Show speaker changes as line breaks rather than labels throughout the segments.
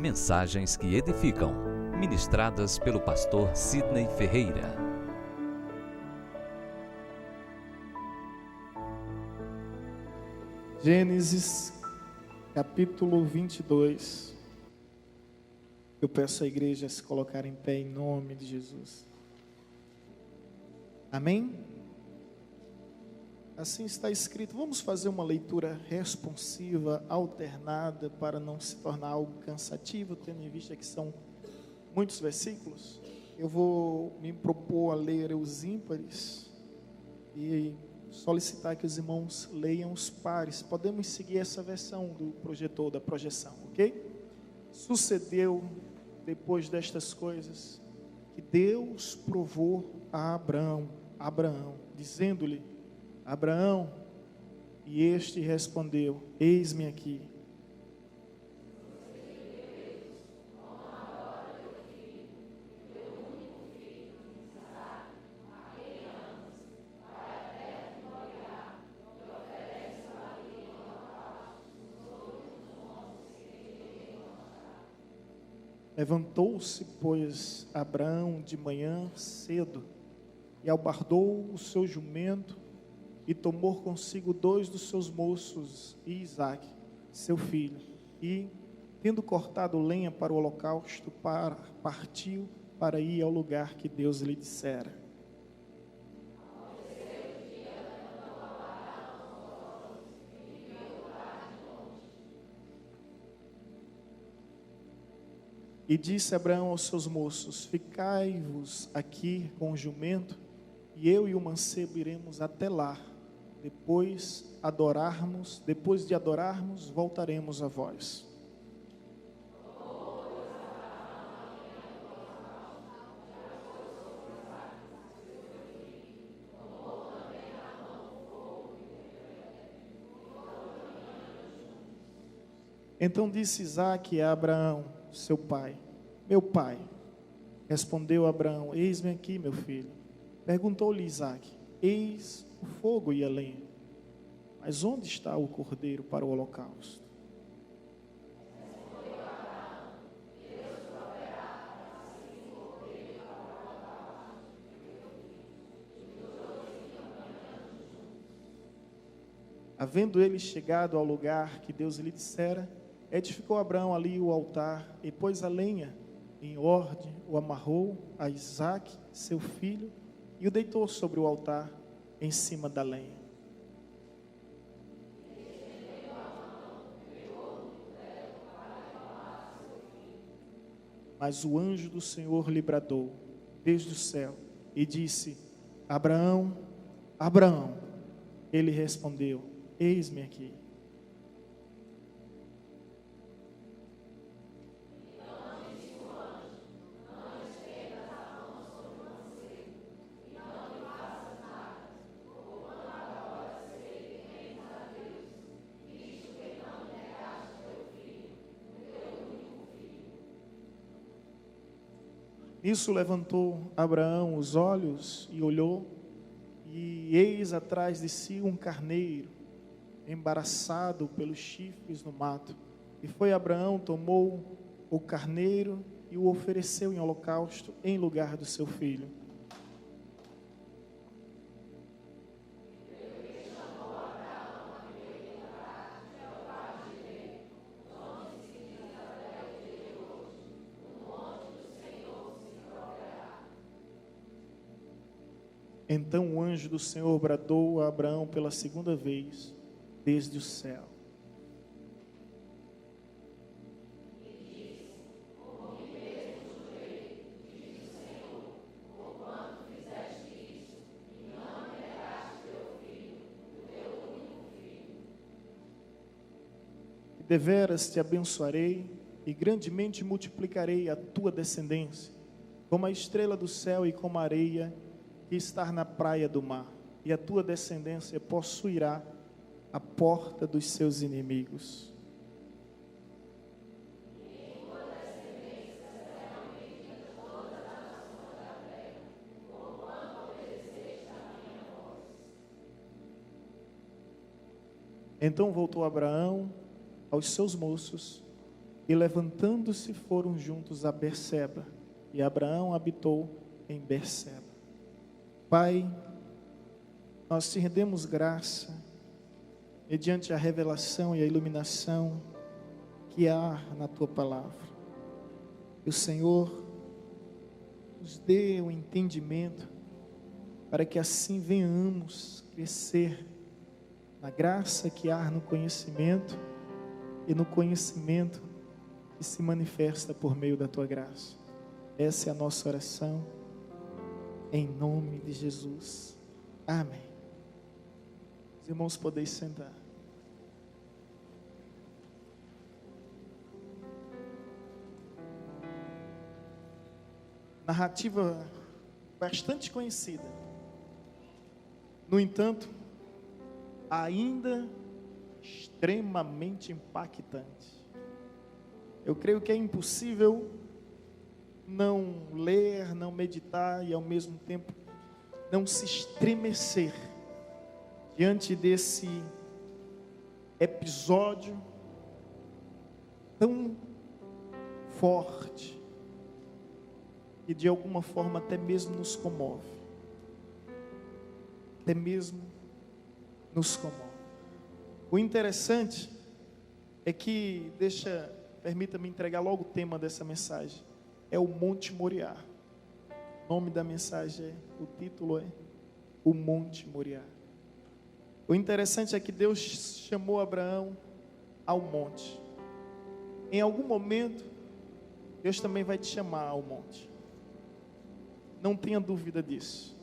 Mensagens que edificam, ministradas pelo pastor Sidney Ferreira.
Gênesis, capítulo 22. Eu peço à igreja a se colocar em pé em nome de Jesus. Amém? Assim está escrito. Vamos fazer uma leitura responsiva, alternada, para não se tornar algo cansativo, tendo em vista que são muitos versículos. Eu vou me propor a ler os ímpares e solicitar que os irmãos leiam os pares. Podemos seguir essa versão do projetor, da projeção, ok? Sucedeu, depois destas coisas, que Deus provou a Abraão, dizendo-lhe: Abraão, e este respondeu: eis-me aqui. Levantou-se, pois, Abraão de manhã cedo, e albardou o seu jumento, e tomou consigo 2 dos seus moços, e Isaque, seu filho, e, tendo cortado lenha para o holocausto, partiu para ir ao lugar que Deus lhe dissera. E disse Abraão aos seus moços: ficai-vos aqui com o jumento, e eu e o mancebo iremos até lá. Depois de adorarmos, voltaremos a vós. Então disse Isaque a Abraão, seu pai: meu pai. Respondeu Abraão: eis-me aqui, meu filho. Perguntou-lhe Isaque: eis o fogo e a lenha, mas onde está o cordeiro para o holocausto? Havendo ele chegado ao lugar que Deus lhe dissera, edificou Abraão ali o altar, e pôs a lenha em ordem, o amarrou a Isaque, seu filho, e o deitou sobre o altar, em cima da lenha. Mas o anjo do Senhor lhe bradou desde o céu, e disse: Abraão, Abraão. Ele respondeu: eis-me aqui. Nisso levantou Abraão os olhos e olhou, e eis atrás de si um carneiro, embaraçado pelos chifres no mato. E foi Abraão, tomou o carneiro e o ofereceu em holocausto em lugar do seu filho. Então o anjo do Senhor bradou a Abraão pela segunda vez, desde o céu. Deveras te abençoarei e grandemente multiplicarei a tua descendência, como a estrela do céu e como a areia que está na praia do mar, e a tua descendência possuirá a porta dos seus inimigos. Então voltou Abraão aos seus moços E levantando-se foram juntos a Berseba, e Abraão habitou em Berseba. Pai, nós te rendemos graça, mediante a revelação e a iluminação que há na tua palavra. Que o Senhor nos dê o entendimento, para que assim venhamos crescer na graça que há no conhecimento, e no conhecimento que se manifesta por meio da tua graça. Essa é a nossa oração, em nome de Jesus. Amém. Os irmãos podem sentar. Narrativa bastante conhecida. No entanto, ainda extremamente impactante. Eu creio que é impossível não ler, não meditar e ao mesmo tempo não se estremecer diante desse episódio tão forte que de alguma forma até mesmo nos comove. Até mesmo nos comove. O interessante é que, permita-me entregar logo o tema dessa mensagem, é o Monte Moriá. O nome da mensagem, o título é o Monte Moriá. O interessante é que Deus chamou Abraão ao monte. Em algum momento, Deus também vai te chamar ao monte. Não tenha dúvida disso.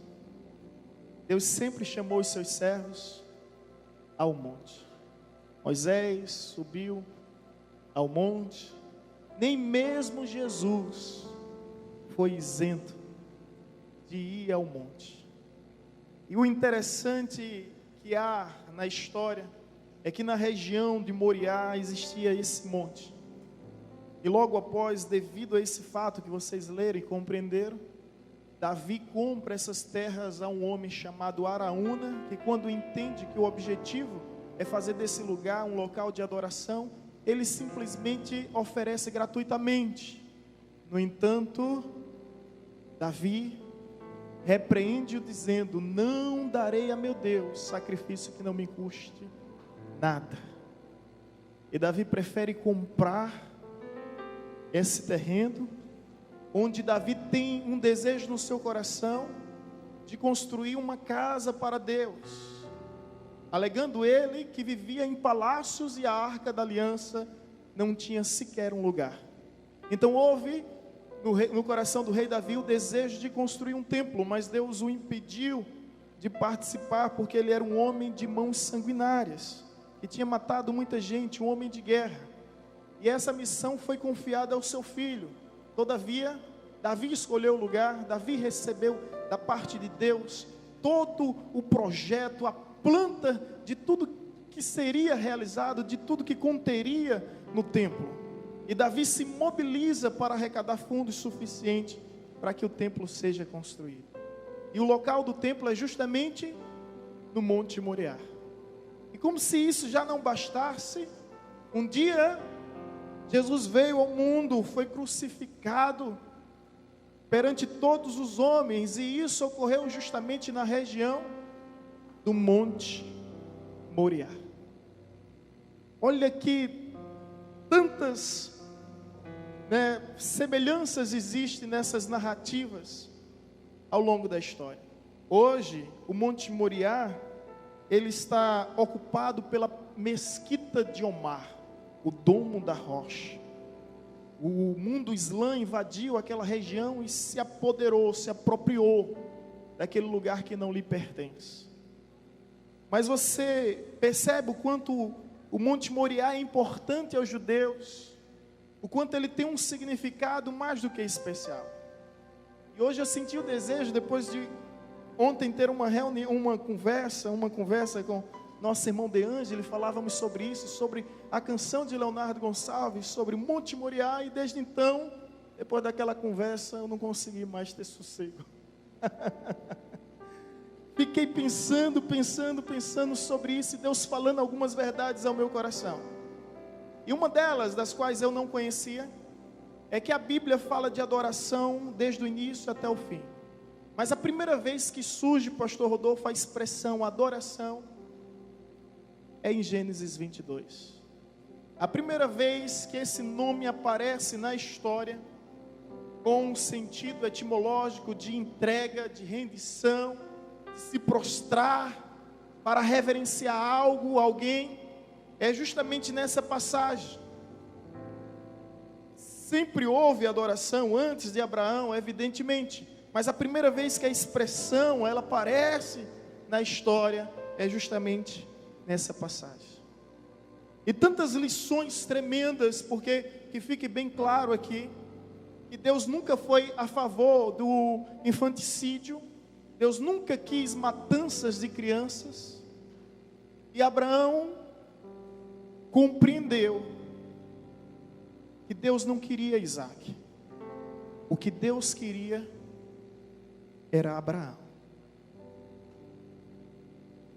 Deus sempre chamou os seus servos ao monte. Moisés subiu ao monte. Nem mesmo Jesus foi isento de ir ao monte. E o interessante que há na história é que na região de Moriá existia esse monte. E logo após, devido a esse fato que vocês leram e compreenderam, Davi compra essas terras a um homem chamado Araúna, que quando entende que o objetivo é fazer desse lugar um local de adoração, ele simplesmente oferece gratuitamente. No entanto, Davi repreende-o dizendo: não darei a meu Deus sacrifício que não me custe nada. E Davi prefere comprar esse terreno, onde Davi tem um desejo no seu coração de construir uma casa para Deus, alegando ele que vivia em palácios e a arca da aliança não tinha sequer um lugar. Então houve no coração do rei Davi o desejo de construir um templo, mas Deus o impediu de participar, porque ele era um homem de mãos sanguinárias, que tinha matado muita gente, um homem de guerra. E essa missão foi confiada ao seu filho. Todavia, Davi escolheu o lugar, Davi recebeu da parte de Deus todo o projeto, a planta de tudo que seria realizado, de tudo que conteria no templo. E Davi se mobiliza para arrecadar fundos suficientes para que o templo seja construído. E o local do templo é justamente no Monte Moriá. E como se isso já não bastasse, um dia Jesus veio ao mundo, foi crucificado perante todos os homens, e isso ocorreu justamente na região do Monte Moriá. Olha que tantas semelhanças existem nessas narrativas ao longo da história. Hoje, o Monte Moriá, ele está ocupado pela Mesquita de Omar, o Domo da Rocha. O mundo islã invadiu aquela região e se apoderou, se apropriou daquele lugar que não lhe pertence. Mas você percebe o quanto o Monte Moriá é importante aos judeus, o quanto ele tem um significado mais do que especial. E hoje eu senti o desejo, depois de ontem ter uma reunião, uma conversa com nosso irmão De Angeli, falávamos sobre isso, sobre a canção de Leonardo Gonçalves, sobre Monte Moriá, e desde então, depois daquela conversa, eu não consegui mais ter sossego. Fiquei pensando sobre isso, e Deus falando algumas verdades ao meu coração. E uma delas, das quais eu não conhecia, é que a Bíblia fala de adoração desde o início até o fim. Mas a primeira vez que surge, pastor Rodolfo, a expressão adoração é em Gênesis 22. A primeira vez que esse nome aparece na história, com um sentido etimológico de entrega, de rendição, de se prostrar para reverenciar algo, alguém, é justamente nessa passagem. Sempre houve adoração antes de Abraão, evidentemente, mas a primeira vez que a expressão ela aparece na história é justamente nessa passagem. E tantas lições tremendas, porque que fique bem claro aqui que Deus nunca foi a favor do infanticídio, Deus nunca quis matanças de crianças, e Abraão compreendeu que Deus não queria Isaac. O que Deus queria era Abraão.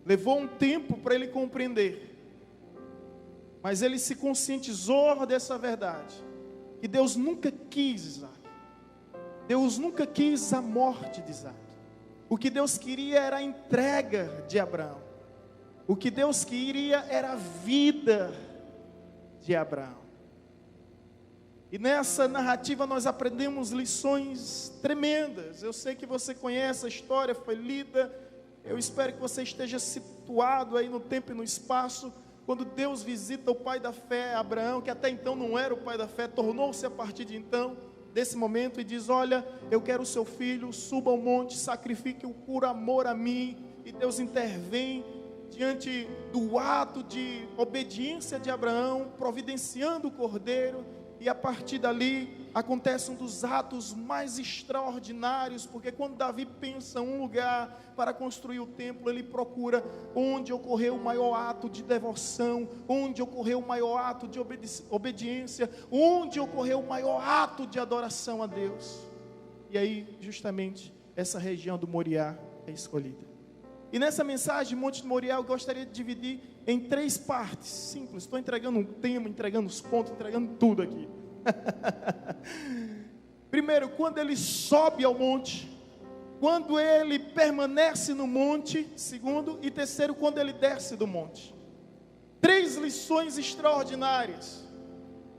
Levou um tempo para ele compreender, mas ele se conscientizou dessa verdade, que Deus nunca quis Isaac. Deus nunca quis a morte de Isaac. O que Deus queria era a entrega de Abraão. O que Deus queria era a vida de Abraão. E nessa narrativa nós aprendemos lições tremendas. Eu sei que você conhece a história, foi lida. Eu espero que você esteja situado aí no tempo e no espaço, quando Deus visita o pai da fé, Abraão, que até então não era o pai da fé, tornou-se a partir de então, desse momento, e diz: olha, eu quero o seu filho, suba ao monte, sacrifique-o por amor a mim. E Deus intervém diante do ato de obediência de Abraão, providenciando o cordeiro. E a partir dali acontece um dos atos mais extraordinários, porque quando Davi pensa um lugar para construir o templo, ele procura onde ocorreu o maior ato de devoção, onde ocorreu o maior ato de obediência, onde ocorreu o maior ato de adoração a Deus. E aí justamente essa região do Moriá é escolhida. E nessa mensagem, Monte de Moriá, eu gostaria de dividir em 3 partes, simples. Estou entregando um tema, entregando os pontos, entregando tudo aqui. Primeiro, quando ele sobe ao monte. Quando ele permanece no monte. Segundo, e terceiro, quando ele desce do monte. 3 lições extraordinárias.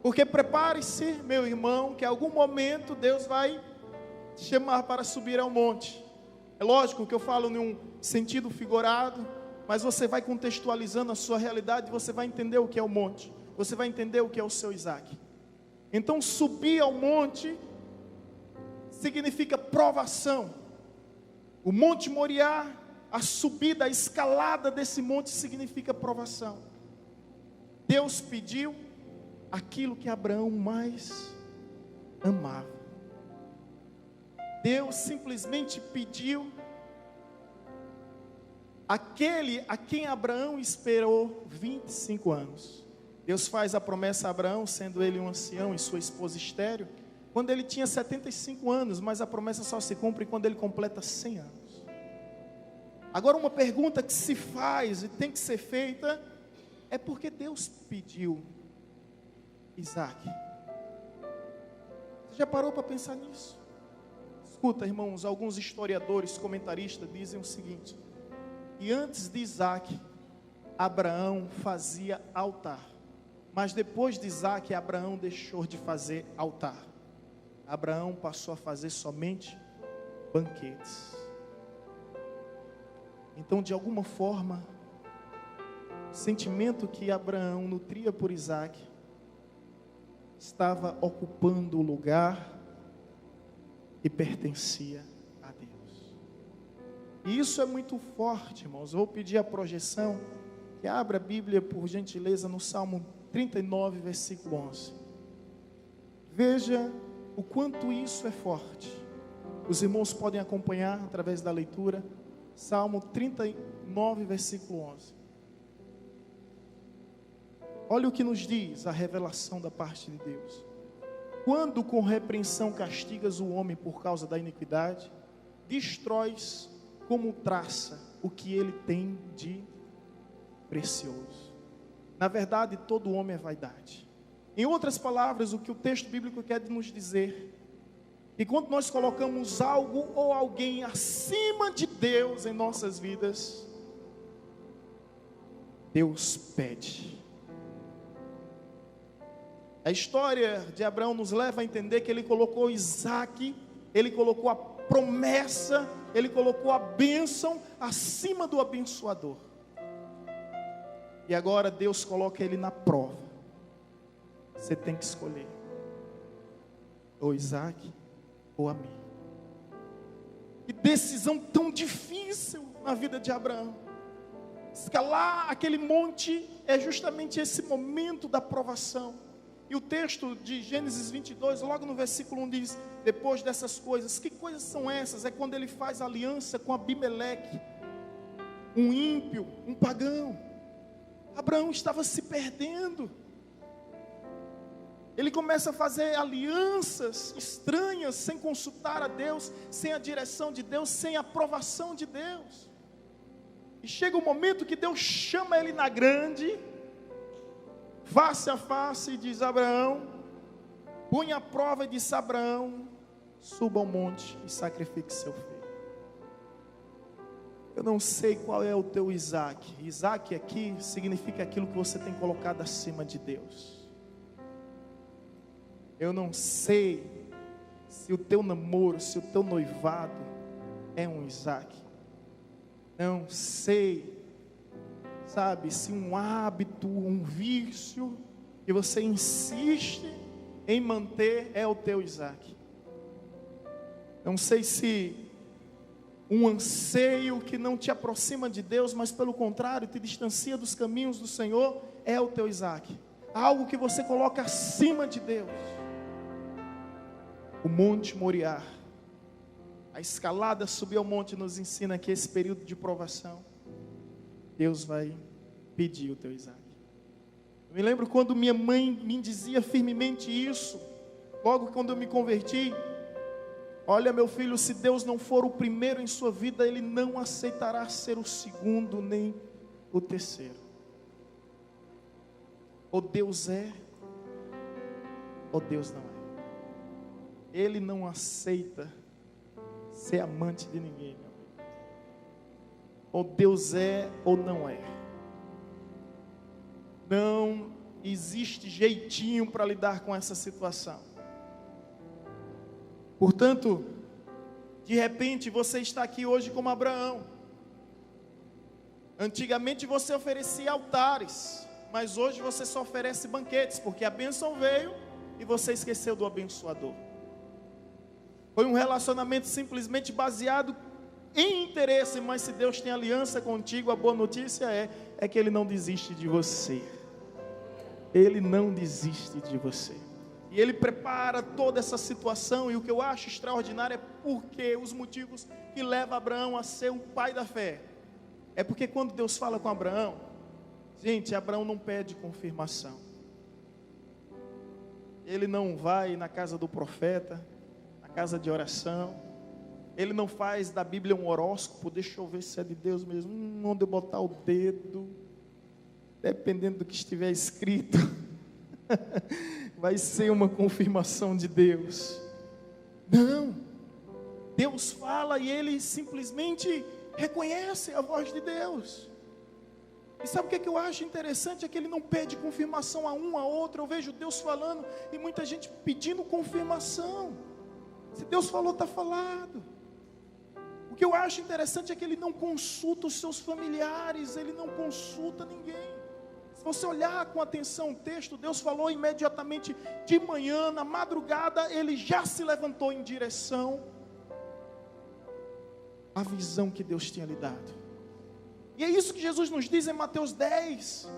Porque prepare-se, meu irmão, que em algum momento Deus vai te chamar para subir ao monte. É lógico que eu falo num sentido figurado, mas você vai contextualizando a sua realidade, você vai entender o que é o monte, você vai entender o que é o seu Isaac. Então subir ao monte significa provação. O Monte Moriá, a subida, a escalada desse monte significa provação. Deus pediu aquilo que Abraão mais amava. Deus simplesmente pediu aquele a quem Abraão esperou 25 anos. Deus faz a promessa a Abraão, sendo ele um ancião e sua esposa estéril, quando ele tinha 75 anos, mas a promessa só se cumpre quando ele completa 100 anos. Agora uma pergunta que se faz e tem que ser feita, é por que Deus pediu Isaac? Você já parou para pensar nisso? Escuta, irmãos, alguns historiadores, comentaristas dizem o seguinte: que antes de Isaac, Abraão fazia altar, mas depois de Isaac, Abraão deixou de fazer altar. Abraão passou a fazer somente banquetes. Então, de alguma forma, o sentimento que Abraão nutria por Isaac estava ocupando o lugar que pertencia a Deus. E isso é muito forte, irmãos. Eu vou pedir a projeção, que abra a Bíblia, por gentileza, no Salmo 39, versículo 11. Veja o quanto isso é forte. Os irmãos podem acompanhar através da leitura. Salmo 39, versículo 11. Olha o que nos diz a revelação da parte de Deus. Quando com repreensão castigas o homem por causa da iniquidade, destróis como traça o que ele tem de precioso. Na verdade, todo homem é vaidade. Em outras palavras, o que o texto bíblico quer nos dizer, que quando nós colocamos algo ou alguém acima de Deus em nossas vidas, Deus pede. A história de Abraão nos leva a entender que ele colocou Isaque, ele colocou a promessa, ele colocou a bênção acima do abençoador. E agora Deus coloca ele na prova. Você tem que escolher, ou Isaque, ou a mim. Que decisão tão difícil na vida de Abraão. Escalar aquele monte é justamente esse momento da provação. E o texto de Gênesis 22, logo no versículo 1 diz: depois dessas coisas, que coisas são essas? É quando ele faz aliança com Abimeleque, um ímpio, um pagão. Abraão estava se perdendo. Ele começa a fazer alianças estranhas, sem consultar a Deus, sem a direção de Deus, sem a aprovação de Deus. E chega um momento que Deus chama ele na grande, face a face, e diz: Abraão, põe à prova, e disse: Abraão, suba ao monte e sacrifique seu filho. Eu não sei qual é o teu Isaque. Isaque aqui significa aquilo que você tem colocado acima de Deus. Eu não sei se o teu namoro, se o teu noivado é um Isaque. Não sei, sabe, se um hábito, um vício que você insiste em manter é o teu Isaque. Não sei se um anseio que não te aproxima de Deus, mas pelo contrário, te distancia dos caminhos do Senhor, é o teu Isaque. Algo que você coloca acima de Deus. O Monte Moriá, a escalada subir ao monte nos ensina que esse período de provação, Deus vai pedir o teu Isaque. Eu me lembro quando minha mãe me dizia firmemente isso, logo quando eu me converti: olha, meu filho, se Deus não for o primeiro em sua vida, Ele não aceitará ser o segundo nem o terceiro. Ou Deus é, ou Deus não é. Ele não aceita ser amante de ninguém, meu amigo. Ou Deus é, ou não é. Não existe jeitinho para lidar com essa situação. Portanto, de repente você está aqui hoje como Abraão. Antigamente você oferecia altares, mas hoje você só oferece banquetes, porque a bênção veio e você esqueceu do abençoador. Foi um relacionamento simplesmente baseado em interesse, mas se Deus tem aliança contigo, a boa notícia é que Ele não desiste de você. Ele não desiste de você. E Ele prepara toda essa situação, e o que eu acho extraordinário é porque os motivos que levam Abraão a ser o pai da fé. É porque quando Deus fala com Abraão, gente, Abraão não pede confirmação. Ele não vai na casa do profeta, na casa de oração. Ele não faz da Bíblia um horóscopo, deixa eu ver se é de Deus mesmo, onde eu botar o dedo, dependendo do que estiver escrito, vai ser uma confirmação de Deus. Não, Deus fala e ele simplesmente reconhece a voz de Deus. E sabe o que eu acho interessante? É que ele não pede confirmação a um, a outro. Eu vejo Deus falando e muita gente pedindo confirmação. Se Deus falou, está falado. O que eu acho interessante é que ele não consulta os seus familiares, ele não consulta ninguém. Se você olhar com atenção o texto, Deus falou imediatamente de manhã, na madrugada, ele já se levantou em direção à visão que Deus tinha lhe dado. E é isso que Jesus nos diz em Mateus 10,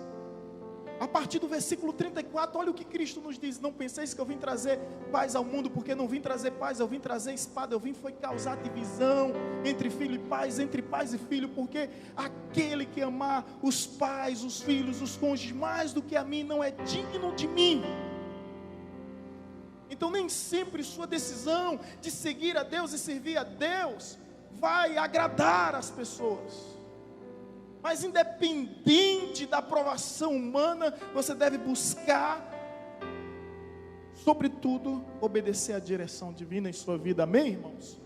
a partir do versículo 34, olha o que Cristo nos diz: não penseis que eu vim trazer paz ao mundo, porque não vim trazer paz, eu vim trazer espada, eu vim foi causar divisão entre filho e pais, entre pais e filho, porque aquele que amar os pais, os filhos, os cônjuges mais do que a mim, não é digno de mim. Então nem sempre sua decisão de seguir a Deus e servir a Deus vai agradar as pessoas. Mas independente da aprovação humana, você deve buscar sobretudo, obedecer à direção divina em sua vida. Amém, irmãos?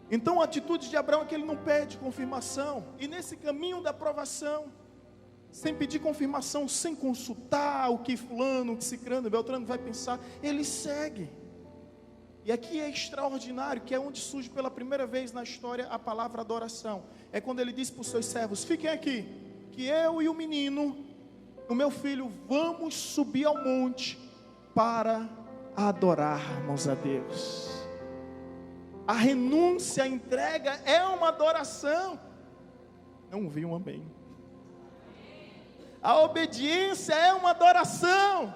Então a atitude de Abraão é que ele não pede confirmação. E nesse caminho da aprovação, sem pedir confirmação, sem consultar o que fulano, o que cicrano, beltrano vai pensar, ele segue. E aqui é extraordinário, que é onde surge pela primeira vez na história a palavra adoração. É quando ele diz para os seus servos: fiquem aqui, que eu e o menino, o meu filho, vamos subir ao monte para adorarmos a Deus. A renúncia, a entrega é uma adoração. Não vi um amém. A obediência é uma adoração.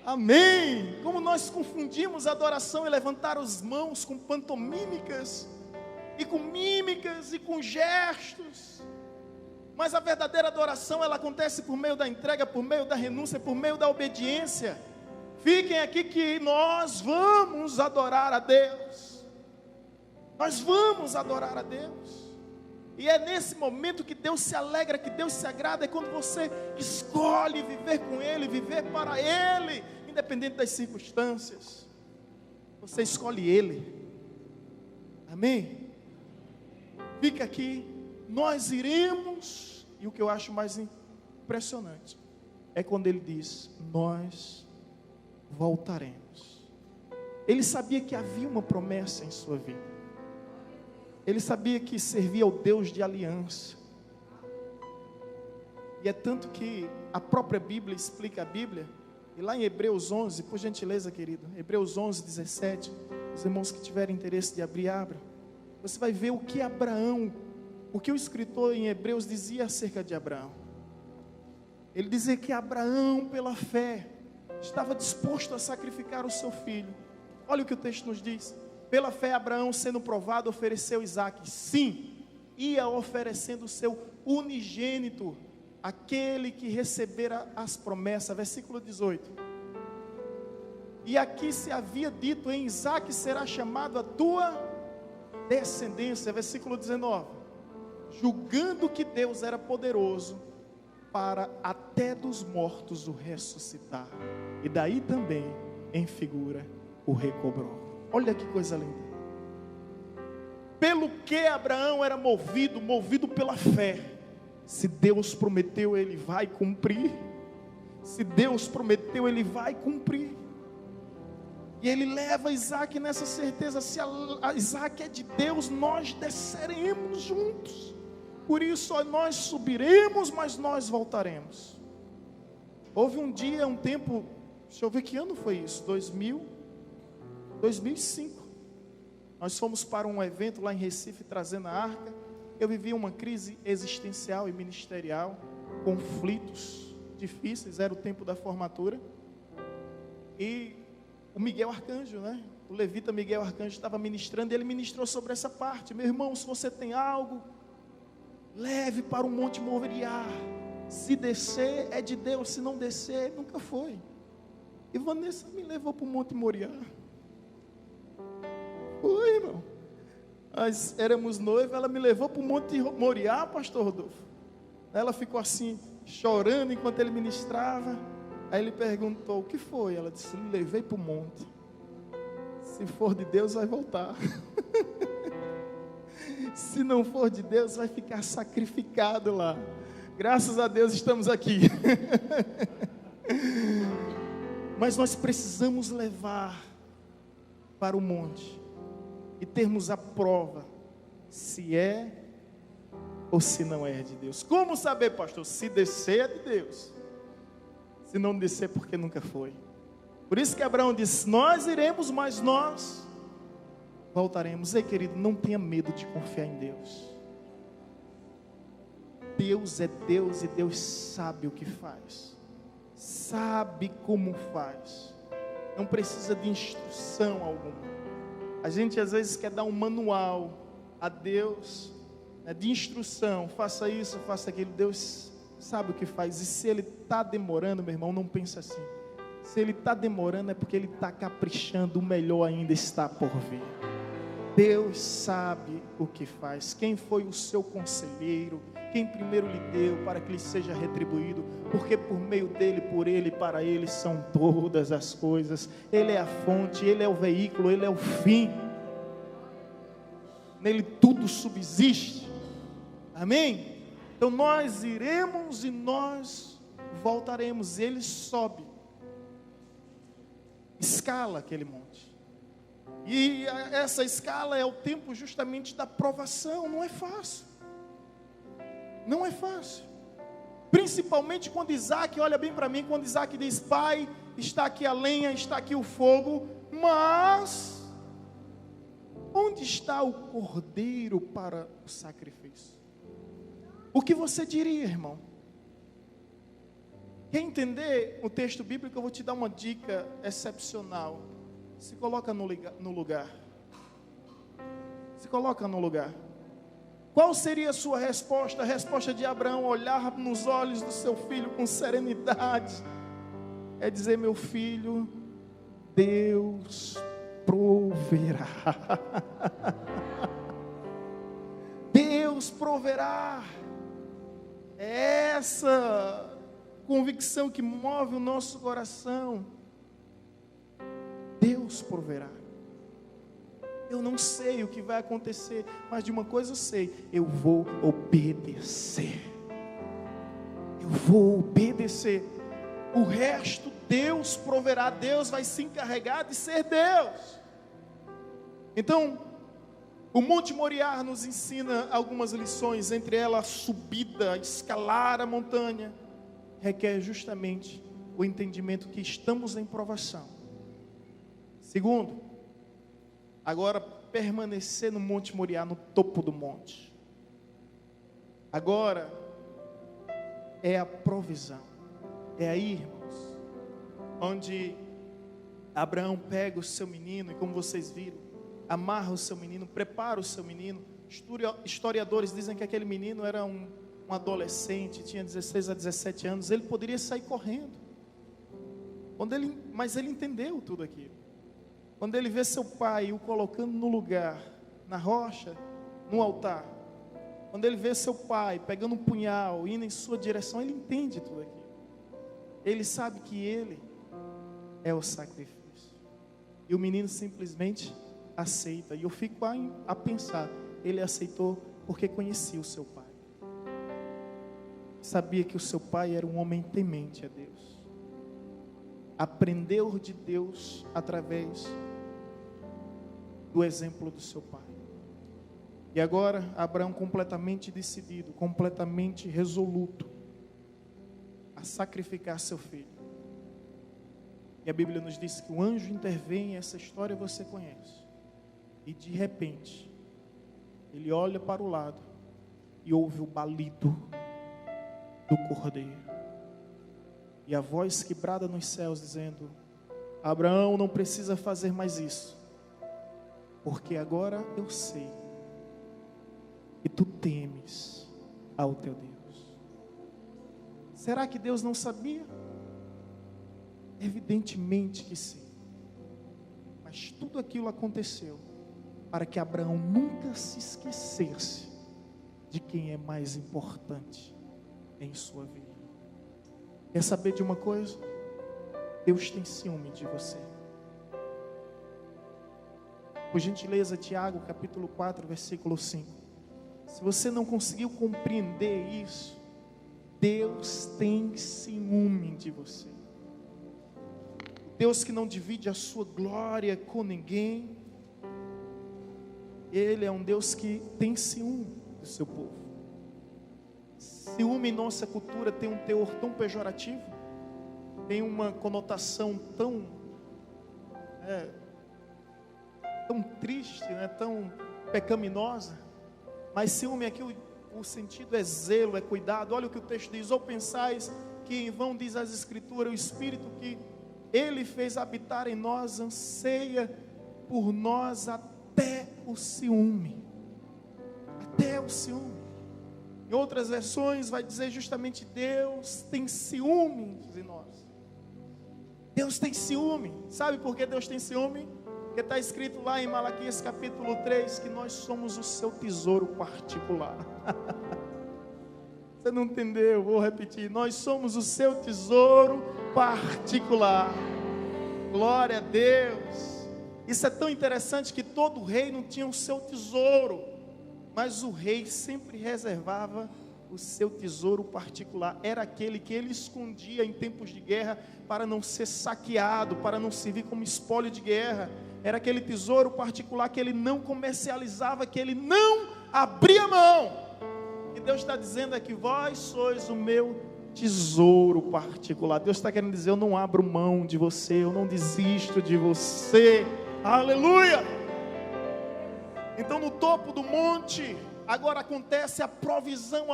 Amém. Como nós confundimos adoração e levantar as mãos com pantomímicas, e com mímicas, e com gestos. Mas a verdadeira adoração, ela acontece por meio da entrega, por meio da renúncia, por meio da obediência. Fiquem aqui que nós vamos adorar a Deus. Nós vamos adorar a Deus. E é nesse momento que Deus se alegra, que Deus se agrada. É quando você escolhe viver com Ele, viver para Ele, independente das circunstâncias. Você escolhe Ele. Amém? Fica aqui, nós iremos. E o que eu acho mais impressionante é quando Ele diz: nós voltaremos. Ele sabia que havia uma promessa em sua vida. Ele sabia que servia ao Deus de aliança. E é tanto que a própria Bíblia explica a Bíblia. E lá em Hebreus 11, por gentileza, querido, Hebreus 11, 17, os irmãos que tiverem interesse de abrir, abram. Você vai ver o que Abraão, o que o escritor em Hebreus dizia acerca de Abraão. Ele dizia que Abraão, pela fé, estava disposto a sacrificar o seu filho. Olha o que o texto nos diz. Pela fé, Abraão, sendo provado, ofereceu Isaque. Sim, ia oferecendo o seu unigênito, aquele que recebera as promessas. Versículo 18. E aqui se havia dito: em Isaque será chamado a tua descendência. Versículo 19. Julgando que Deus era poderoso para até dos mortos o ressuscitar. E daí também, em figura, o recobrou. Olha que coisa linda. Pelo que Abraão era movido pela fé. Se Deus prometeu, Ele vai cumprir. Se Deus prometeu, Ele vai cumprir. E ele leva Isaque nessa certeza: se a Isaque é de Deus, nós desceremos juntos. Por isso nós subiremos, mas nós voltaremos. Houve um dia, um tempo, deixa eu ver que ano foi isso, 2005, nós fomos para um evento lá em Recife, trazendo a arca. Eu vivi uma crise existencial e ministerial, conflitos difíceis, era o tempo da formatura, e o Miguel Arcanjo, o levita Miguel Arcanjo estava ministrando, e ele ministrou sobre essa parte: meu irmão, se você tem algo, leve para o Monte Moriá. Se descer é de Deus, se não descer, nunca foi. E Vanessa me levou para o Monte Moriá. Foi, irmão. Nós éramos noivos, ela me levou para o Monte Moriá, pastor Rodolfo. Ela ficou assim, chorando enquanto ele ministrava. Aí ele perguntou: o que foi? Ela disse: me levei para o monte. Se for de Deus, vai voltar. Se não for de Deus, vai ficar sacrificado lá. Graças a Deus estamos aqui. Mas nós precisamos levar para o monte e termos a prova se é ou se não é de Deus. Como saber, pastor? Se descer é de Deus, se não descer, porque nunca foi. Por isso que Abraão disse: nós iremos, mas nós voltaremos. Ei, querido, não tenha medo de confiar em Deus. Deus é Deus e Deus sabe o que faz, sabe como faz, não precisa de instrução alguma. A gente às vezes quer dar um manual a Deus, de instrução: faça isso, faça aquilo. Deus sabe o que faz. E se Ele está demorando, meu irmão, não pensa assim. Se Ele está demorando é porque Ele está caprichando, o melhor ainda está por vir. Deus sabe o que faz. Quem foi o seu conselheiro? Quem primeiro lhe deu para que lhe seja retribuído? Porque por meio dele, por ele e para ele são todas as coisas. Ele é a fonte, ele é o veículo, ele é o fim. Nele tudo subsiste. Amém? Então nós iremos e nós voltaremos. Ele sobe, escala aquele monte. E essa escala é o tempo justamente da provação. Não é fácil. Não é fácil. Principalmente quando Isaac, olha bem para mim, quando Isaac diz: pai, está aqui a lenha, está aqui o fogo, mas onde está o cordeiro para o sacrifício? O que você diria, irmão? Quer entender o texto bíblico? Eu vou te dar uma dica excepcional. Se coloca no lugar. Se coloca no lugar. Qual seria a sua resposta? A resposta de Abraão, olhar nos olhos do seu filho com serenidade, é dizer: meu filho, Deus proverá. Deus proverá. É essa convicção que move o nosso coração. Deus proverá. Eu não sei o que vai acontecer, mas de uma coisa eu sei: eu vou obedecer. Eu vou obedecer. O resto Deus proverá. Deus vai se encarregar de ser Deus. Então, o Monte Moriá nos ensina algumas lições. Entre elas, a subida, escalar a montanha, requer justamente o entendimento que estamos em provação. Segundo, agora permanecer no Monte Moriá, no topo do monte. Agora é a provisão. É aí, irmãos, onde Abraão pega o seu menino e, como vocês viram, amarra o seu menino, prepara o seu menino. Historiadores dizem que aquele menino era um adolescente, tinha 16 a 17 anos. Ele poderia sair correndo, mas ele entendeu tudo aquilo. Quando ele vê seu pai o colocando no lugar, na rocha, no altar, quando ele vê seu pai pegando um punhal, indo em sua direção, ele entende tudo aquilo. Ele sabe que ele é o sacrifício. E o menino simplesmente aceita. E eu fico a pensar: ele aceitou porque conhecia o seu pai. Sabia que o seu pai era um homem temente a Deus. Aprendeu de Deus através do exemplo do seu pai. E agora Abraão, completamente decidido, completamente resoluto a sacrificar seu filho. E a Bíblia nos diz que o anjo intervém. Essa história você conhece. E de repente ele olha para o lado e ouve o balido do cordeiro. E a voz que brada nos céus dizendo: Abraão, não precisa fazer mais isso, porque agora eu sei que tu temes ao teu Deus. Será que Deus não sabia? Evidentemente que sim. Mas tudo aquilo aconteceu para que Abraão nunca se esquecesse de quem é mais importante em sua vida. Quer saber de uma coisa? Deus tem ciúme de você. Por gentileza, Tiago, capítulo 4, versículo 5. Se você não conseguiu compreender isso, Deus tem ciúme de você. Deus que não divide a sua glória com ninguém. Ele é um Deus que tem ciúme do seu povo. Ciúme em nossa cultura tem um teor tão pejorativo, tem uma conotação tão triste, tão pecaminosa. Mas ciúme aqui, o sentido é zelo, é cuidado. Olha o que o texto diz: ou pensais que em vão, diz as Escrituras, o Espírito que Ele fez habitar em nós anseia por nós até o ciúme. Até o ciúme. Em outras versões vai dizer justamente: Deus tem ciúme de nós. Deus tem ciúme. Sabe por que Deus tem ciúme? Porque está escrito lá em Malaquias capítulo 3 que nós somos o seu tesouro particular. Você não entendeu? Vou repetir. Nós somos o seu tesouro particular. Glória a Deus. Isso é tão interessante que todo rei não tinha o seu tesouro, mas o rei sempre reservava o seu tesouro particular. Era aquele que ele escondia em tempos de guerra para não ser saqueado, para não servir como espólio de guerra. Era aquele tesouro particular que ele não comercializava, que ele não abria mão. E Deus está dizendo aqui: vós sois o meu tesouro particular. Deus está querendo dizer: eu não abro mão de você, eu não desisto de você. Aleluia! Então no topo do monte, agora acontece a provisão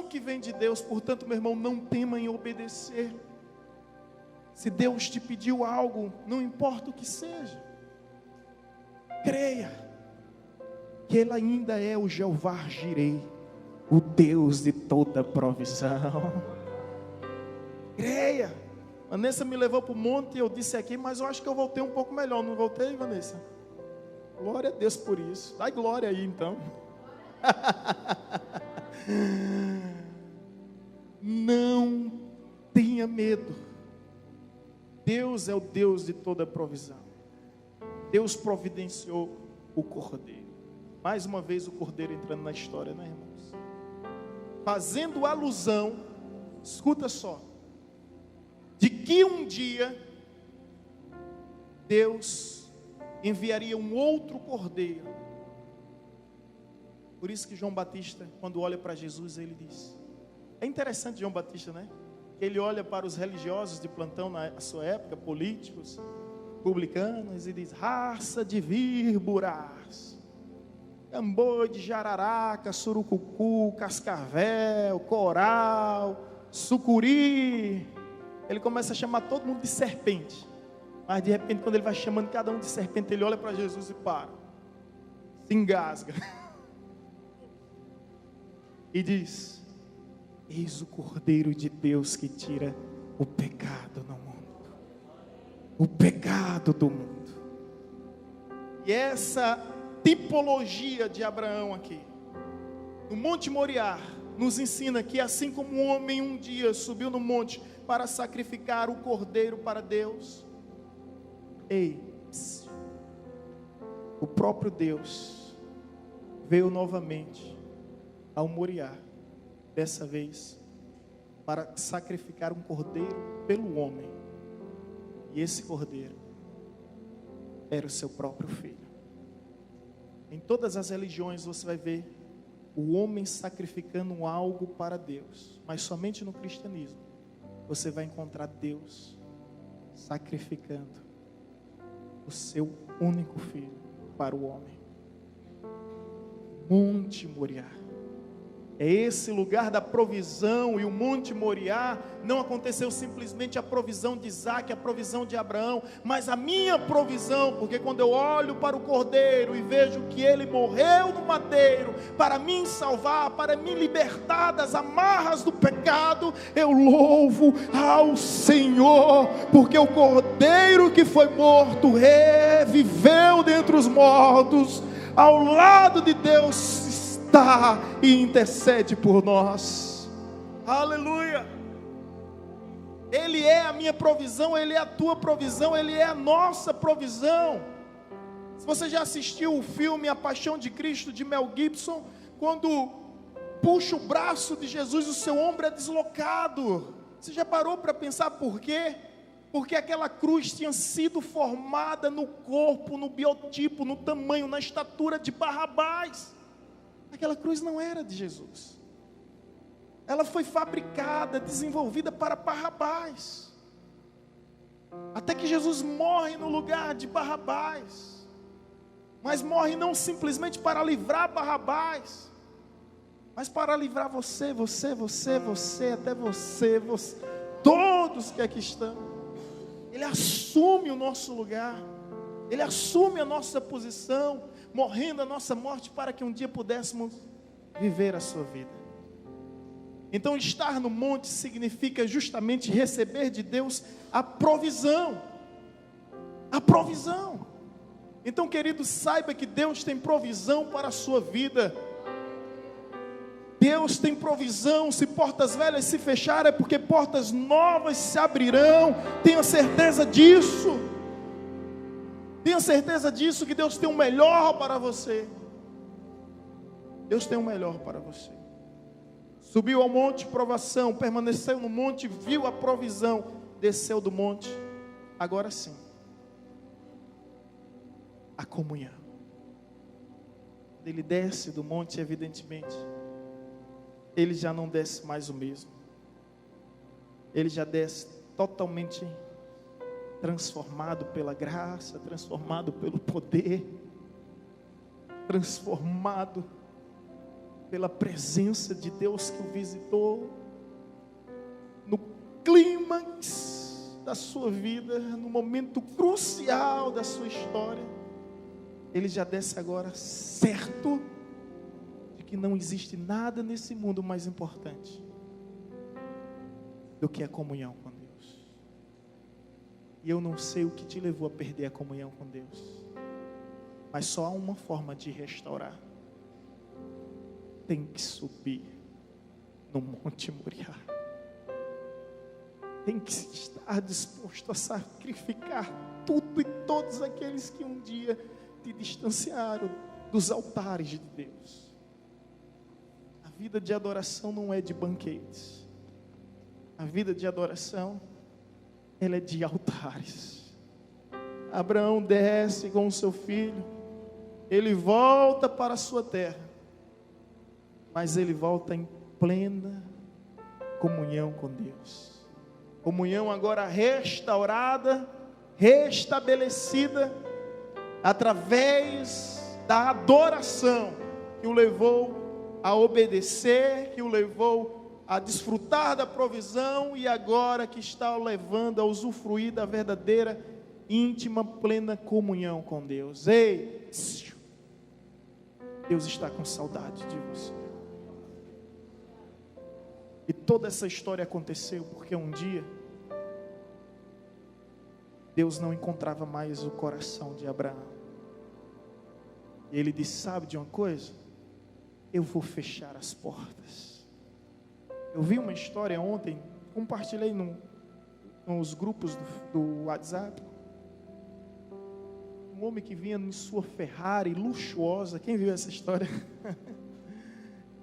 que vem de Deus. Portanto, meu irmão, não tema em obedecer. Se Deus te pediu algo, não importa o que seja, creia que Ele ainda é o Jeová Jireh, o Deus de toda provisão. Creia. Vanessa me levou para o monte e eu disse aqui, mas eu acho que eu voltei um pouco melhor. Não voltei, Vanessa? Glória a Deus por isso. Dá glória aí então. Não tenha medo. Deus é o Deus de toda provisão. Deus providenciou o cordeiro. Mais uma vez o cordeiro entrando na história, né, irmãos? Fazendo alusão, escuta só, de que um dia Deus enviaria um outro cordeiro. Por isso que João Batista, quando olha para Jesus, ele diz, é interessante João Batista, né? Ele olha para os religiosos de plantão na sua época, políticos, publicanos, e diz: raça de víboras, tambor de jararaca, surucucu, cascavel, coral, sucuri. Ele começa a chamar todo mundo de serpente. Mas de repente, quando ele vai chamando cada um de serpente, ele olha para Jesus e para, se engasga e diz: eis o Cordeiro de Deus que tira o pecado no mundo, o pecado do mundo. E essa tipologia de Abraão aqui, no Monte Moriá, nos ensina que assim como um homem um dia subiu no monte para sacrificar o cordeiro para Deus, o próprio Deus veio novamente ao Moriá, dessa vez para sacrificar um cordeiro pelo homem. E esse cordeiro era o seu próprio filho. Em todas as religiões você vai ver o homem sacrificando algo para Deus, mas somente no cristianismo você vai encontrar Deus sacrificando o seu único filho para o homem. Monte Moriá é esse lugar da provisão. E o Monte Moriá não aconteceu simplesmente a provisão de Isaac, a provisão de Abraão, mas a minha provisão, porque quando eu olho para o Cordeiro e vejo que ele morreu no madeiro para me salvar, para me libertar das amarras do pecado, eu louvo ao Senhor, porque o Cordeiro que foi morto reviveu dentre os mortos, ao lado de Deus está e intercede por nós. Aleluia! Ele é a minha provisão, Ele é a tua provisão, Ele é a nossa provisão. Se você já assistiu o filme A Paixão de Cristo, de Mel Gibson, quando puxa o braço de Jesus, o seu ombro é deslocado. Você já parou para pensar por quê? Porque aquela cruz tinha sido formada no corpo, no biotipo, no tamanho, na estatura de Barrabás. Aquela cruz não era de Jesus. Ela foi fabricada, desenvolvida para Barrabás. Até que Jesus morre no lugar de Barrabás. Mas morre não simplesmente para livrar Barrabás, mas para livrar você, até você, todos que aqui estão. Ele assume o nosso lugar. Ele assume a nossa posição, morrendo a nossa morte para que um dia pudéssemos viver a sua vida. Então estar no monte significa justamente receber de Deus a provisão. A provisão. Então, querido, saiba que Deus tem provisão para a sua vida. Deus tem provisão. Se portas velhas se fecharem, é porque portas novas se abrirão. Tenha certeza disso. Tenha certeza disso, que Deus tem o melhor para você. Deus tem o melhor para você. Subiu ao monte, provação, permaneceu no monte, viu a provisão, desceu do monte. Agora sim, a comunhão. Quando ele desce do monte, evidentemente, ele já não desce mais o mesmo. Ele já desce totalmente transformado pela graça, transformado pelo poder, transformado pela presença de Deus que o visitou, no clímax da sua vida, no momento crucial da sua história. Ele já desce agora certo de que não existe nada nesse mundo mais importante do que a comunhão com Deus. E eu não sei o que te levou a perder a comunhão com Deus, mas só há uma forma de restaurar. Tem que subir no Monte Moriá. Tem que estar disposto a sacrificar tudo e todos aqueles que um dia te distanciaram dos altares de Deus. A vida de adoração não é de banquetes. A vida de adoração, ela é de altares. Abraão desce com o seu filho, ele volta para a sua terra, mas ele volta em plena comunhão com Deus. Comunhão agora restaurada, restabelecida, através da adoração, que o levou a obedecer, que o levou a desfrutar da provisão, e agora que está o levando a usufruir da verdadeira, íntima, plena comunhão com Deus. Ei, Deus está com saudade de você. E toda essa história aconteceu porque um dia Deus não encontrava mais o coração de Abraão. E ele disse: sabe de uma coisa? Eu vou fechar as portas. Eu vi uma história ontem, compartilhei nos grupos do WhatsApp. Um homem que vinha em sua Ferrari luxuosa. Quem viu essa história?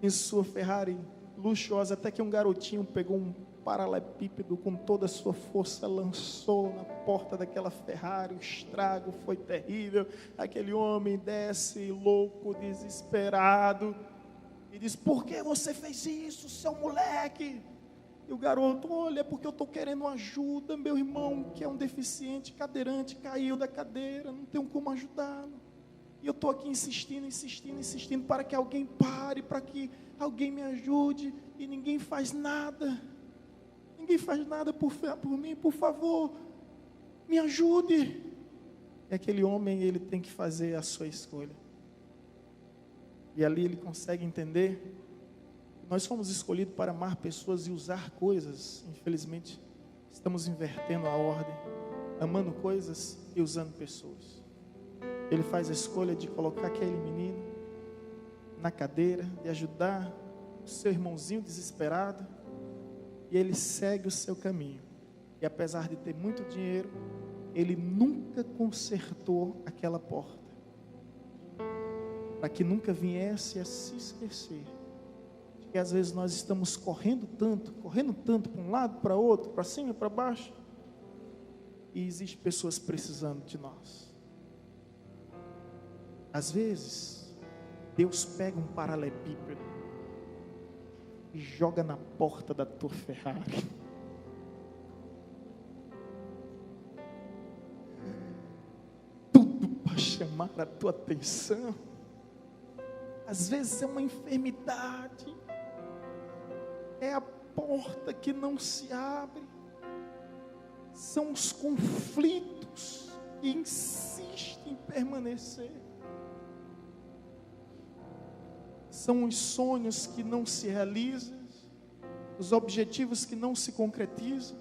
Em sua Ferrari luxuosa, até que um garotinho pegou um paralelepípedo com toda a sua força, lançou na porta daquela Ferrari. O estrago foi terrível. Aquele homem desce louco, desesperado, e diz: por que você fez isso, seu moleque? E o garoto: olha, é porque eu estou querendo ajuda. Meu irmão, que é um deficiente, cadeirante, caiu da cadeira, não tenho como ajudá-lo. E eu estou aqui insistindo para que alguém pare, para que alguém me ajude, e ninguém faz nada. Ninguém faz nada por mim, por favor, me ajude. E aquele homem, ele tem que fazer a sua escolha. E ali ele consegue entender que nós fomos escolhidos para amar pessoas e usar coisas. Infelizmente, estamos invertendo a ordem, amando coisas e usando pessoas. Ele faz a escolha de colocar aquele menino na cadeira, de ajudar o seu irmãozinho desesperado, e ele segue o seu caminho. E apesar de ter muito dinheiro, ele nunca consertou aquela porta, para que nunca viesse a se esquecer de que às vezes nós estamos correndo tanto para um lado, para outro, para cima, para baixo, e existem pessoas precisando de nós. Às vezes Deus pega um paralelepípedo e joga na porta da tua Ferrari. Tudo para chamar a tua atenção. Às vezes é uma enfermidade, é a porta que não se abre, são os conflitos que insistem em permanecer, são os sonhos que não se realizam, os objetivos que não se concretizam,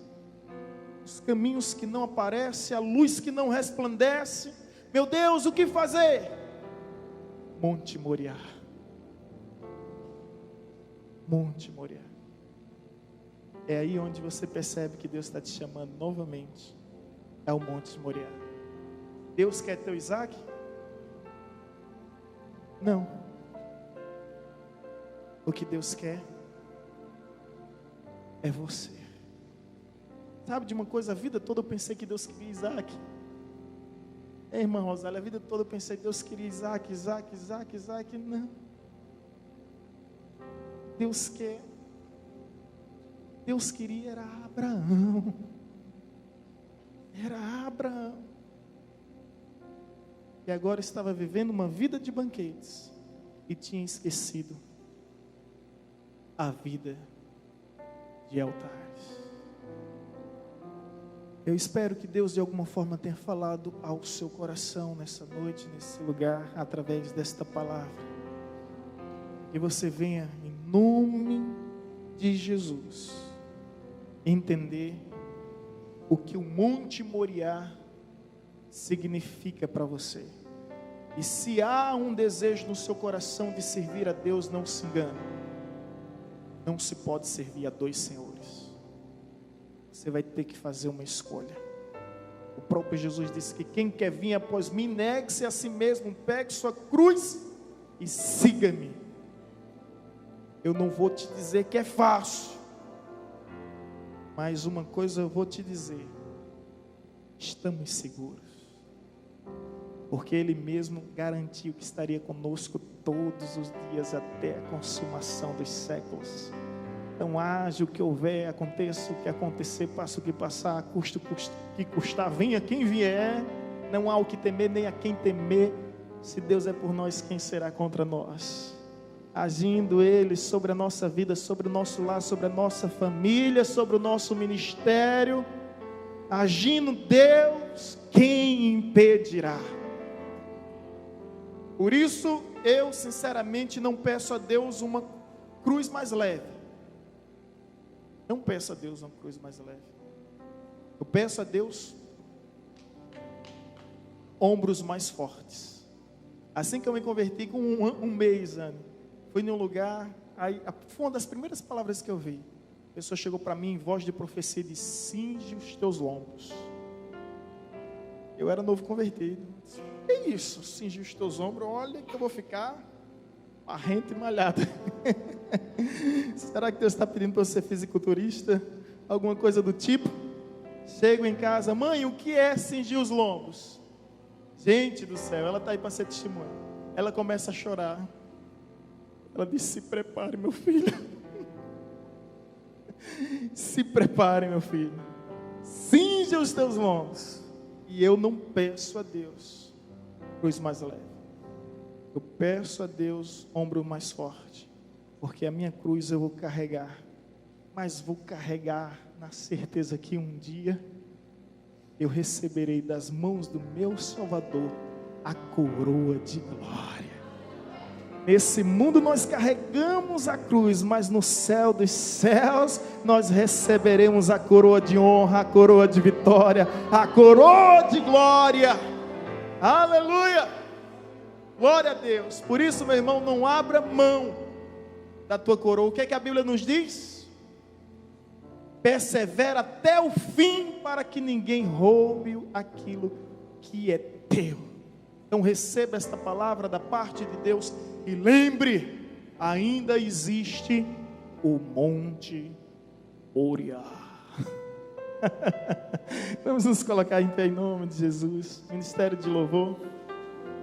os caminhos que não aparecem, a luz que não resplandece, Meu Deus, o que fazer? Monte Moriá. Monte Moriá. É aí onde você percebe que Deus está te chamando novamente. É o Monte Moriá. Deus quer teu Isaac? Não. O que Deus quer é você. Sabe de uma coisa? A vida toda eu pensei que Deus queria Isaac. Irmã Rosália, a vida toda eu pensei que Deus queria Isaac. Não. Deus quer. Deus queria era Abraão. Era Abraão. E agora estava vivendo uma vida de banquetes. E tinha esquecido a vida de altares. Eu espero que Deus de alguma forma tenha falado ao seu coração nessa noite, nesse lugar, através desta palavra. Que você venha, em nome de Jesus, entender o que o Monte Moriá significa para você. E se há um desejo no seu coração de servir a Deus, não se engane. Não se pode servir a dois senhores. Você vai ter que fazer uma escolha. O próprio Jesus disse que quem quer vir após mim, negue-se a si mesmo, pegue sua cruz e siga-me. Eu não vou te dizer que é fácil, mas uma coisa eu vou te dizer: estamos seguros, porque Ele mesmo garantiu que estaria conosco todos os dias até a consumação dos séculos. Então haja o que houver, aconteça o que acontecer, passe o que passar, custe o que custar, venha quem vier, não há o que temer, nem a quem temer. Se Deus é por nós, quem será contra nós? Agindo Ele sobre a nossa vida, sobre o nosso lar, sobre a nossa família, sobre o nosso ministério, agindo Deus, quem impedirá? Por isso, eu sinceramente não peço a Deus uma cruz mais leve. Não peço a Deus uma cruz mais leve. Eu peço a Deus ombros mais fortes. Assim que eu me converti, com um mês, fui em um lugar, aí foi uma das primeiras palavras que eu vi. A pessoa chegou para mim em voz de profecia e disse: cinge os teus lombros. Eu era novo convertido. Que isso? Cingir os teus ombros? Olha que eu vou ficar marrento e malhado. Será que Deus está pedindo para eu ser fisiculturista? Alguma coisa do tipo? Chego em casa: mãe, o que é cingir os lombos? Gente do céu, ela está aí para ser testemunha. Ela começa a chorar. Ela diz: se prepare, meu filho. Se prepare, meu filho. Cinja os teus lombos. E eu não peço a Deus cruz mais leve. Eu peço a Deus ombro mais forte. Porque a minha cruz eu vou carregar. Mas vou carregar na certeza que um dia eu receberei das mãos do meu Salvador a coroa de glória. Nesse mundo nós carregamos a cruz, mas no céu dos céus nós receberemos a coroa de honra, a coroa de vitória, a coroa de glória. Aleluia! Glória a Deus. Por isso, meu irmão, não abra mão da tua coroa. O que é que a Bíblia nos diz? Persevera até o fim, para que ninguém roube aquilo que é teu. Então receba esta palavra da parte de Deus e lembre, ainda existe o Monte Moriá. Vamos nos colocar em pé em nome de Jesus. Ministério de louvor.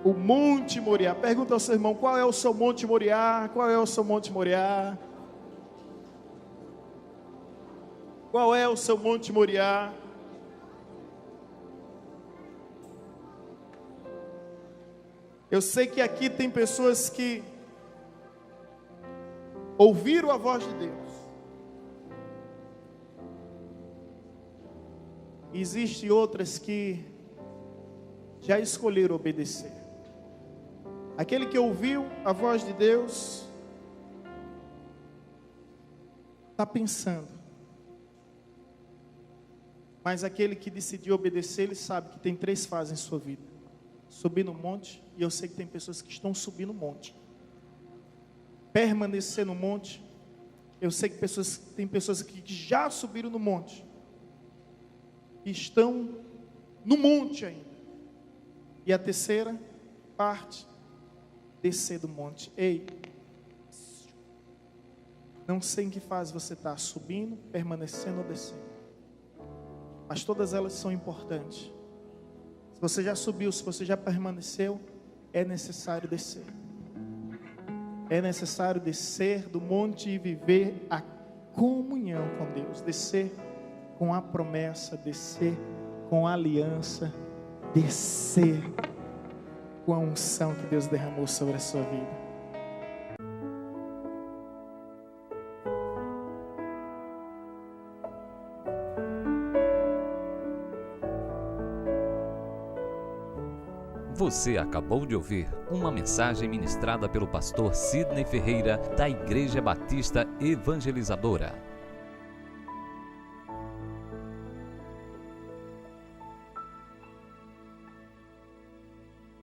O Monte Moriá. Pergunta ao seu irmão: qual é o seu Monte Moriá? Qual é o seu Monte Moriá? Qual é o seu Monte Moriá? Eu sei que aqui tem pessoas que ouviram a voz de Deus. Existem outras que já escolheram obedecer. Aquele que ouviu a voz de Deus está pensando. Mas aquele que decidiu obedecer, ele sabe que tem 3 fases em sua vida: subir no monte, e eu sei que tem pessoas que estão subindo o monte. Permanecer no monte, eu sei que tem pessoas que já subiram no monte, e estão no monte ainda. E a terceira parte, descer do monte. Ei, não sei em que fase você está, subindo, permanecendo ou descendo, mas todas elas são importantes. Se você já subiu, se você já permaneceu, é necessário descer. É necessário descer do monte e viver a comunhão com Deus, descer com a promessa, descer com a aliança, descer com a unção que Deus derramou sobre a sua vida.
Você acabou de ouvir uma mensagem ministrada pelo pastor Sidney Ferreira, da Igreja Batista Evangelizadora.